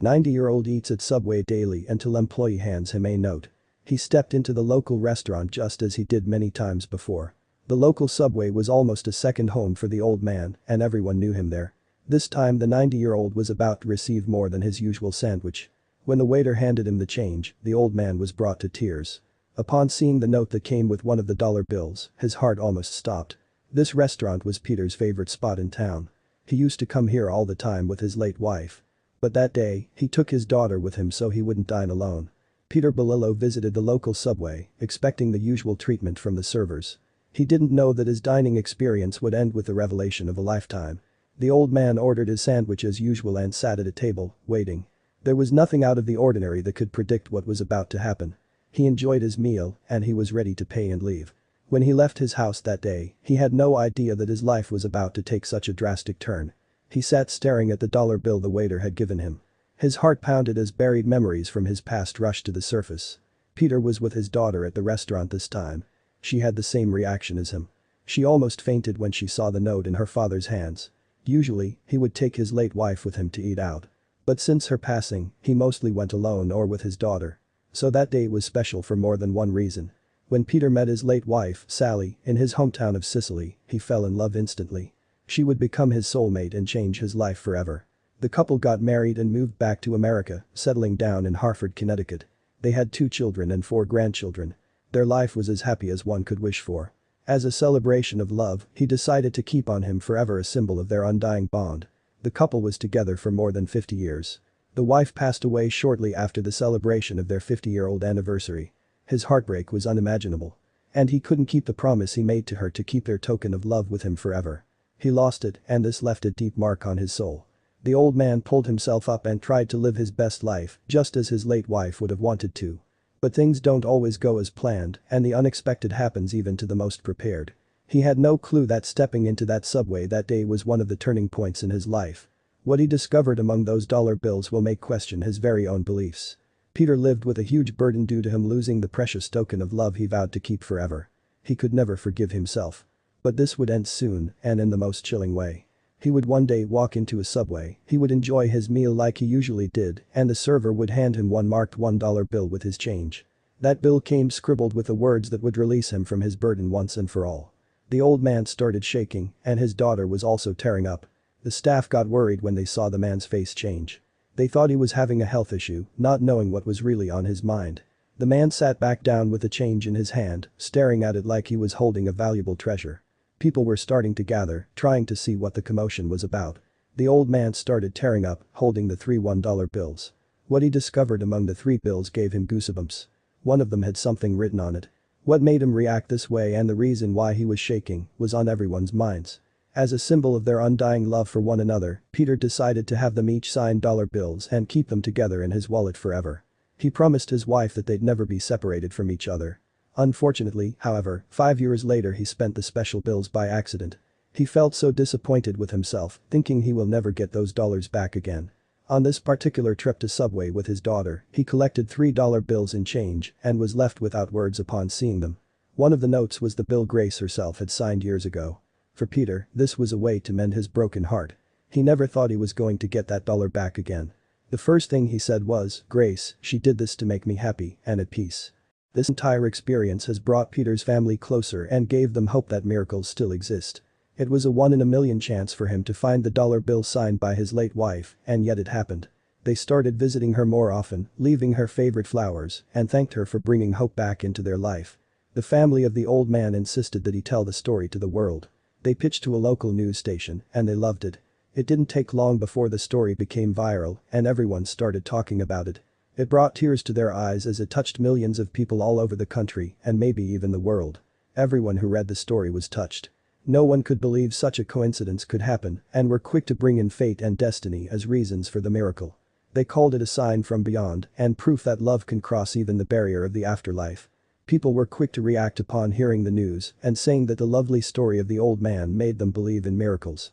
90-year-old eats at Subway daily until employee hands him a note. He stepped into the local restaurant just as he did many times before. The local Subway was almost a second home for the old man, and everyone knew him there. This time the 90-year-old was about to receive more than his usual sandwich. When the waiter handed him the change, the old man was brought to tears. Upon seeing the note that came with one of the dollar bills, his heart almost stopped. This restaurant was Peter's favorite spot in town. He used to come here all the time with his late wife. But that day, he took his daughter with him so he wouldn't dine alone. Peter Belillo visited the local Subway, expecting the usual treatment from the servers. He didn't know that his dining experience would end with the revelation of a lifetime. The old man ordered his sandwich as usual and sat at a table, waiting. There was nothing out of the ordinary that could predict what was about to happen. He enjoyed his meal, and he was ready to pay and leave. When he left his house that day, he had no idea that his life was about to take such a drastic turn. He sat staring at the dollar bill the waiter had given him. His heart pounded as buried memories from his past rushed to the surface. Peter was with his daughter at the restaurant this time. She had the same reaction as him. She almost fainted when she saw the note in her father's hands. Usually, he would take his late wife with him to eat out. But since her passing, he mostly went alone or with his daughter. So that day was special for more than one reason. When Peter met his late wife, Sally, in his hometown of Sicily, he fell in love instantly. She would become his soulmate and change his life forever. The couple got married and moved back to America, settling down in Hartford, Connecticut. They had 2 children and 4 grandchildren. Their life was as happy as one could wish for. As a celebration of love, he decided to keep on him forever, a symbol of their undying bond. The couple was together for more than 50 years. The wife passed away shortly after the celebration of their 50-year-old anniversary. His heartbreak was unimaginable. And he couldn't keep the promise he made to her to keep their token of love with him forever. He lost it, and this left a deep mark on his soul. The old man pulled himself up and tried to live his best life, just as his late wife would have wanted to. But things don't always go as planned, and the unexpected happens even to the most prepared. He had no clue that stepping into that Subway that day was one of the turning points in his life. What he discovered among those dollar bills will make question his very own beliefs. Peter lived with a huge burden due to him losing the precious token of love he vowed to keep forever. He could never forgive himself. But this would end soon, and in the most chilling way. He would one day walk into a Subway, he would enjoy his meal like he usually did, and the server would hand him one marked $1 bill with his change. That bill came scribbled with the words that would release him from his burden once and for all. The old man started shaking, and his daughter was also tearing up. The staff got worried when they saw the man's face change. They thought he was having a health issue, not knowing what was really on his mind. The man sat back down with the change in his hand, staring at it like he was holding a valuable treasure. People were starting to gather, trying to see what the commotion was about. The old man started tearing up, holding the 3 $1 bills. What he discovered among the 3 bills gave him goosebumps. One of them had something written on it. What made him react this way and the reason why he was shaking was on everyone's minds. As a symbol of their undying love for one another, Peter decided to have them each sign dollar bills and keep them together in his wallet forever. He promised his wife that they'd never be separated from each other. Unfortunately, however, 5 years later he spent the special bills by accident. He felt so disappointed with himself, thinking he will never get those dollars back again. On this particular trip to Subway with his daughter, he collected $3 bills in change and was left without words upon seeing them. One of the notes was the bill Grace herself had signed years ago. For Peter, this was a way to mend his broken heart. He never thought he was going to get that dollar back again. The first thing he said was, "Grace, she did this to make me happy and at peace." This entire experience has brought Peter's family closer and gave them hope that miracles still exist. It was a 1 in a million chance for him to find the dollar bill signed by his late wife, and yet it happened. They started visiting her more often, leaving her favorite flowers, and thanked her for bringing hope back into their life. The family of the old man insisted that he tell the story to the world. They pitched to a local news station, and they loved it. It didn't take long before the story became viral, and everyone started talking about it. It brought tears to their eyes as it touched millions of people all over the country and maybe even the world. Everyone who read the story was touched. No one could believe such a coincidence could happen and were quick to bring in fate and destiny as reasons for the miracle. They called it a sign from beyond and proof that love can cross even the barrier of the afterlife. People were quick to react upon hearing the news and saying that the lovely story of the old man made them believe in miracles.